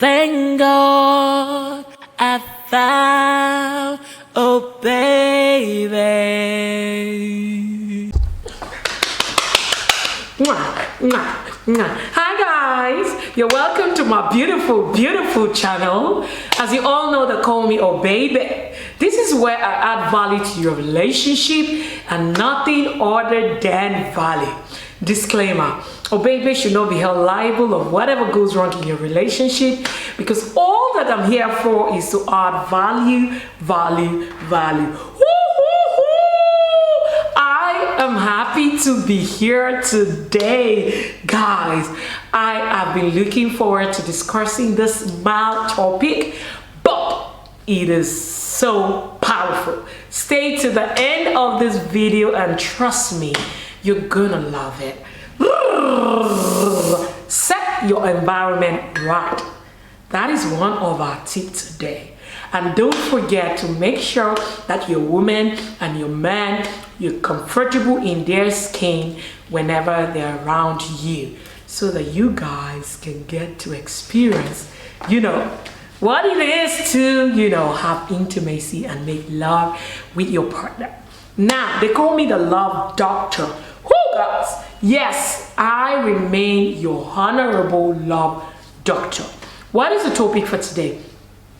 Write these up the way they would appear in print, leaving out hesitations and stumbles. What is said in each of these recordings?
Thank God I found OBaeBae. Hi guys, you're welcome to my beautiful channel. As you all know, they call me OBaeBae. This is where I add value to your relationship and nothing other than value. Disclaimer: OBaeBae should not be held liable of whatever goes wrong in your relationship, because all that I'm here for is to add value. I am happy to be here today, guys. I have been looking forward to discussing this mild topic, but it is so powerful. Stay to the end of this video and trust me, you're gonna love it. Set your environment right. That is one of our tips today. And don't forget to make sure that your woman and your man, you're comfortable in their skin whenever they're around you, so that you guys can get to experience, what it is to, have intimacy and make love with your partner. Now, they call me the love doctor. Who, guys? Yes, I remain your honorable love doctor. What is the topic for today?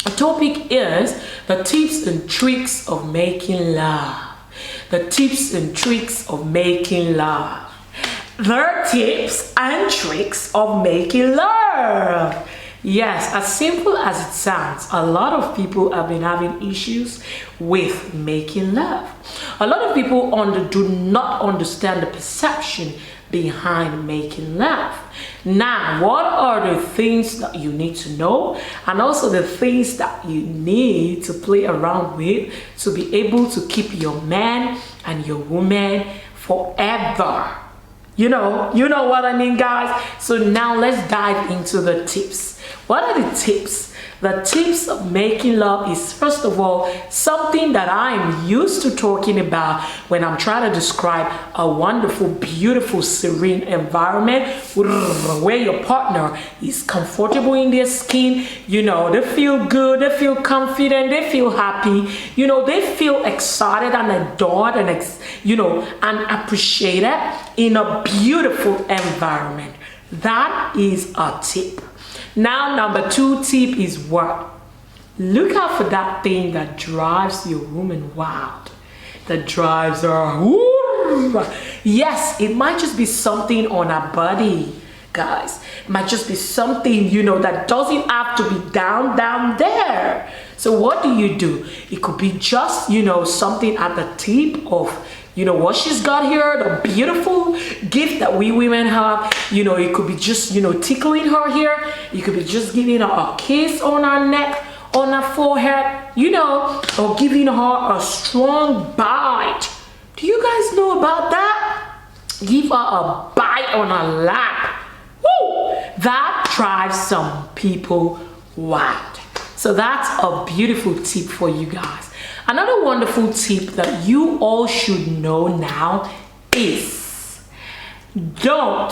The topic is the tips and tricks of making love. The tips and tricks of making love. The tips and tricks of making love. Yes, as simple as it sounds, a lot of people have been having issues with making love. A lot of people do not understand the perception behind making love. Now, what are the things that you need to know, and also the things that you need to play around with to be able to keep your man and your woman forever? You know what I mean, guys? So now let's dive into the tips. What are the tips? The tips of making love is, first of all, something that I'm used to talking about when I'm trying to describe a wonderful, beautiful, serene environment where your partner is comfortable in their skin. They feel good, they feel confident, they feel happy. They feel excited and adored and appreciated in a beautiful environment. That is a tip. Now, number 2 tip is what? Look out for that thing that drives your woman wild. That drives her. Yes, it might just be something on her body, guys. It might just be something, that doesn't have to be down there. So what do? It could be just, something at the tip of, what she's got here, the beautiful gift that we women have. It could be just, tickling her here. You could be just giving her a kiss on her neck, on her forehead, or giving her a strong bite. Do you guys know about that? Give her a bite on her lap. Woo! That drives some people wild. So that's a beautiful tip for you guys. Another wonderful tip that you all should know now is don't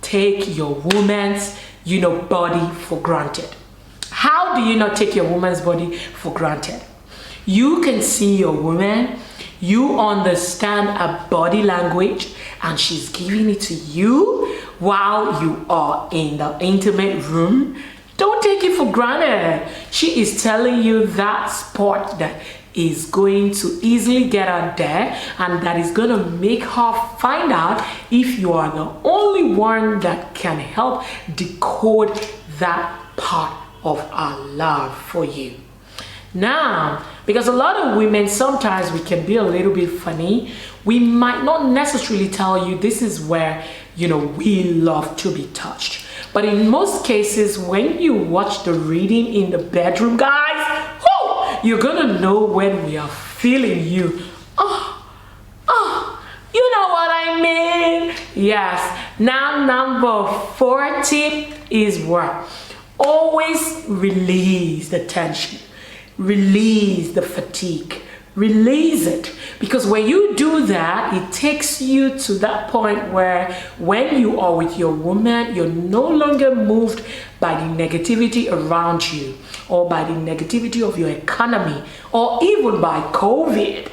take your woman's body for granted. How do you not take your woman's body for granted? You can see your woman, you understand her body language, and she's giving it to you while you are in the intimate room. Don't take it for granted. She is telling you that spot that is going to easily get her there, and that is going to make her find out if you are the only one that can help decode that part of our love for you. Now, because a lot of women, sometimes we can be a little bit funny. We might not necessarily tell you this is where, we love to be touched. But in most cases, when you watch the reading in the bedroom, guys, you're gonna know when we are feeling you. You know what I mean? Yes. Now, number 4 tip is what? Always release the tension. Release the fatigue. Release it, because when you do that, it takes you to that point where when you are with your woman, you're no longer moved by the negativity around you, or by the negativity of your economy, or even by COVID.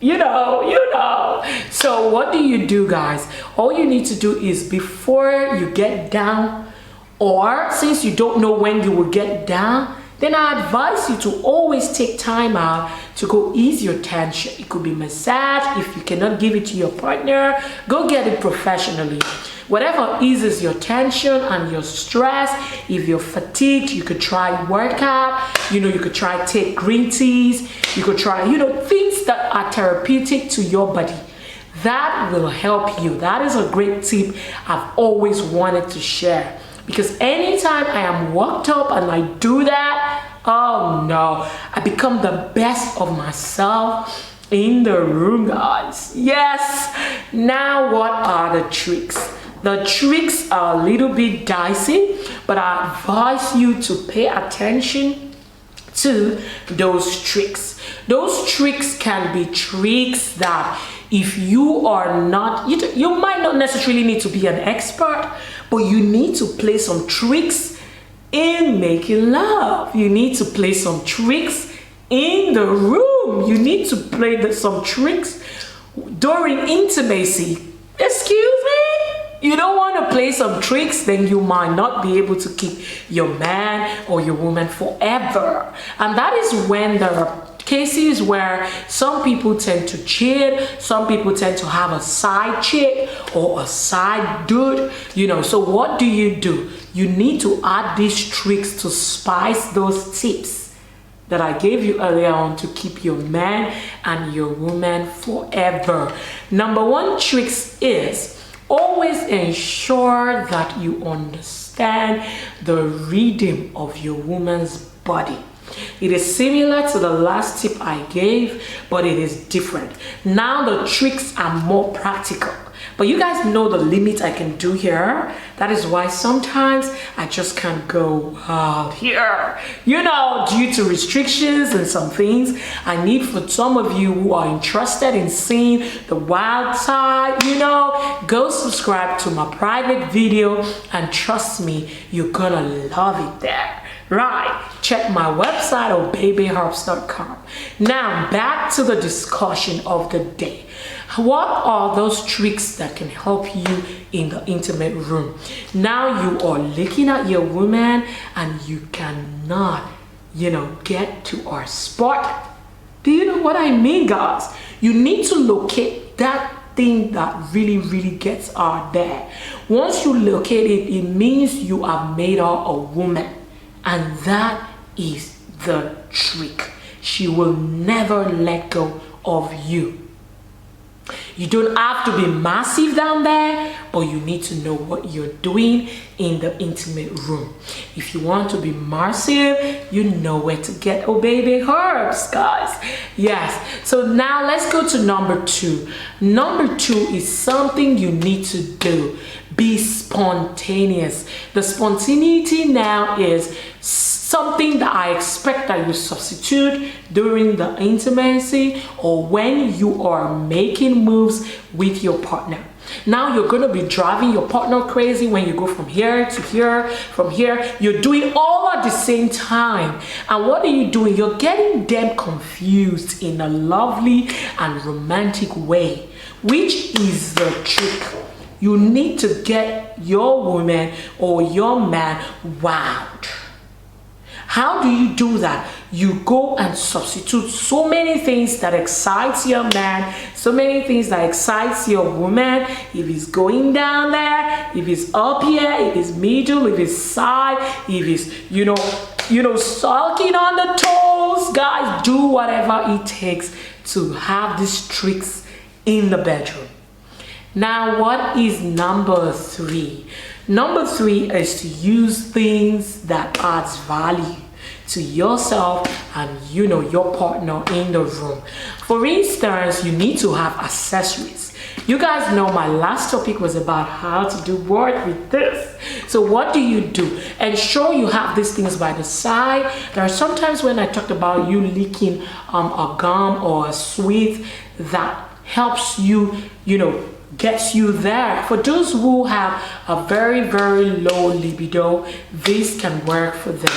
You know. So what do you do, guys? All you need to do is, before you get down, or since you don't know when you will get down, then I advise you to always take time out to go ease your tension. It could be massage. If you cannot give it to your partner, go get it professionally. Whatever eases your tension and your stress. If you're fatigued, you could try workout. You could try take green teas. You could try, things that are therapeutic to your body. That will help you. That is a great tip I've always wanted to share. Because anytime I am worked up and I do that, oh no, I become the best of myself in the room, guys. Yes. Now, what are the tricks? The tricks are a little bit dicey, but I advise you to pay attention to those tricks. Those tricks can be tricks that, if you are not, you might not necessarily need to be an expert, but you need to play some tricks in making love. You need to play some tricks in the room. You need to play some tricks during intimacy. Excuse me? You don't want to play some tricks, then you might not be able to keep your man or your woman forever. And that is when there are cases where some people tend to cheat, some people tend to have a side chick or a side dude, So what do? You need to add these tricks to spice those tips that I gave you earlier on to keep your man and your woman forever. Number one trick is always ensure that you understand the rhythm of your woman's body. It is similar to the last tip I gave, but it is different. Now the tricks are more practical. But you guys know the limit I can do here. That is why sometimes I just can't go out here. Due to restrictions and some things, I need for some of you who are interested in seeing the wild side, go subscribe to my private video, and trust me, you're gonna love it there. Right, check my website, OBaeBaeHerbs.com. Now back to the discussion of the day. What are those tricks that can help you in the intimate room? Now you are looking at your woman and you cannot, get to our spot. Do you know what I mean, guys? You need to locate that thing that really, really gets out there. Once you locate it, it means you have made her a woman. And that is the trick. She will never let go of you. You don't have to be massive down there, but you need to know what you're doing in the intimate room. If you want to be massive, you know where to get OBaeBae herbs, guys. Yes. So now let's go to number 2. Number 2 is something you need to do. Be spontaneous. The spontaneity now is something that I expect that you substitute during the intimacy or when you are making moves with your partner. Now you're going to be driving your partner crazy when you go from here to here, from here. You're doing all at the same time. And what are you doing? You're getting them confused in a lovely and romantic way, which is the trick. You need to get your woman or your man wowed. How do you do that? You go and substitute so many things that excites your man, so many things that excites your woman. If he's going down there, if he's up here, if he's middle, if he's side, if he's, sulking on the toes. Guys, do whatever it takes to have these tricks in the bedroom. Now, what is number 3? Number 3 is to use things that adds value to yourself and your partner in the room. For instance, you need to have accessories. You guys know my last topic was about how to do what with this. So what do? Ensure you have these things by the side. There are sometimes when I talked about you licking a gum or a sweet that helps you, gets you there. For those who have a very, very low libido, this can work for them.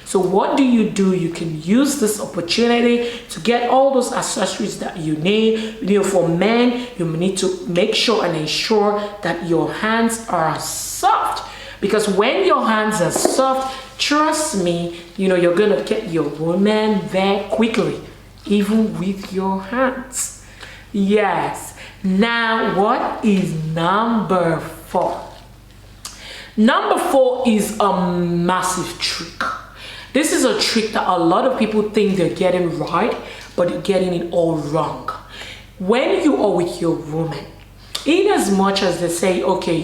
So what do? You can use this opportunity to get all those accessories that you need. For men, you need to make sure and ensure that your hands are soft, because when your hands are soft, trust me, you're gonna get your woman there quickly, even with your hands. Yes. Now, what is number 4? Number 4 is a massive trick. This is a trick that a lot of people think they're getting right, but they're getting it all wrong. When you are with your woman, in as much as they say, okay,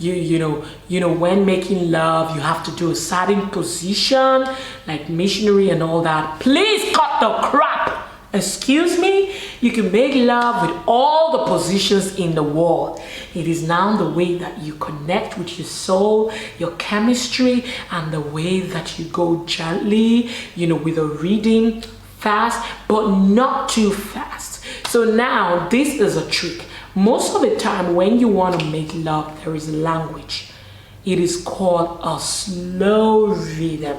when making love, you have to do a certain position, like missionary and all that, please cut the crap. Excuse me? You can make love with all the positions in the world. It is now the way that you connect with your soul, your chemistry, and the way that you go gently, with a reading fast, but not too fast. So now this is a trick. Most of the time when you want to make love, there is a language. It is called a slow rhythm.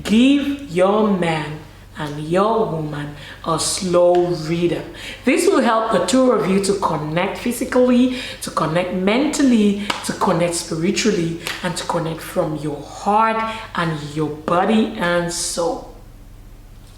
Give your man and your woman a slow rhythm. This will help the two of you to connect physically, to connect mentally, to connect spiritually, and to connect from your heart and your body and soul.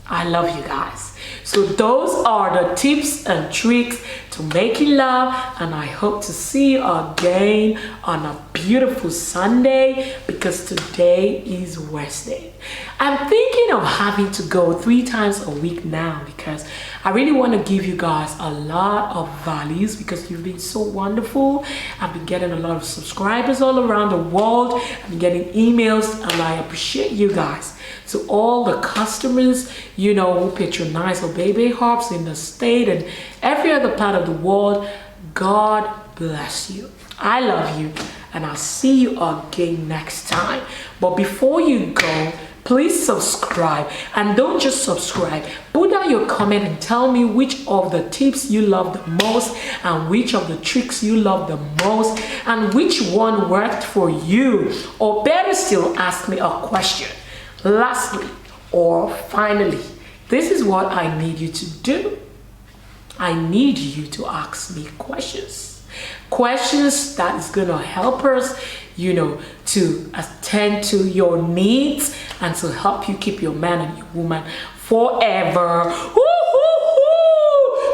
I love you guys. So those are the tips and tricks to making love, and I hope to see you again on a beautiful Sunday, because today is Wednesday. I'm thinking of having to go 3 times a week now, because I really want to give you guys a lot of values, because you've been so wonderful. I've been getting a lot of subscribers all around the world. I've been getting emails, and I appreciate you guys. So all the customers, who patronize OBaeBae Herbs in the state and every other part of the world, God bless you. I love you, and I'll see you again next time. But before you go, please subscribe, and don't just subscribe. Put down your comment and tell me which of the tips you love the most, and which of the tricks you love the most, and which one worked for you. Or better still, ask me a question. Lastly, or finally, this is what I need you to do. I need you to ask me questions. Questions that is going to help us, to attend to your needs and to help you keep your man and your woman forever.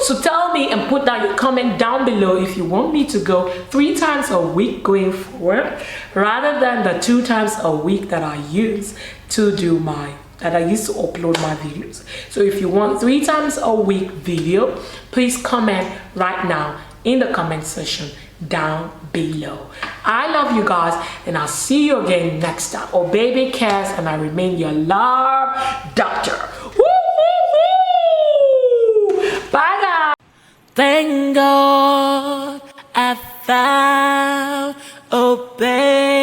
So tell me and put down your comment down below if you want me to go 3 times a week going forward, rather than the 2 times a week that I use to upload my videos. So if you want 3 times a week video, please comment right now in the comment section down below. I love you guys, and I'll see you again next time. OBaeBae cares, and I remain your love doctor. Bye guys. Thank God I found OBaeBae.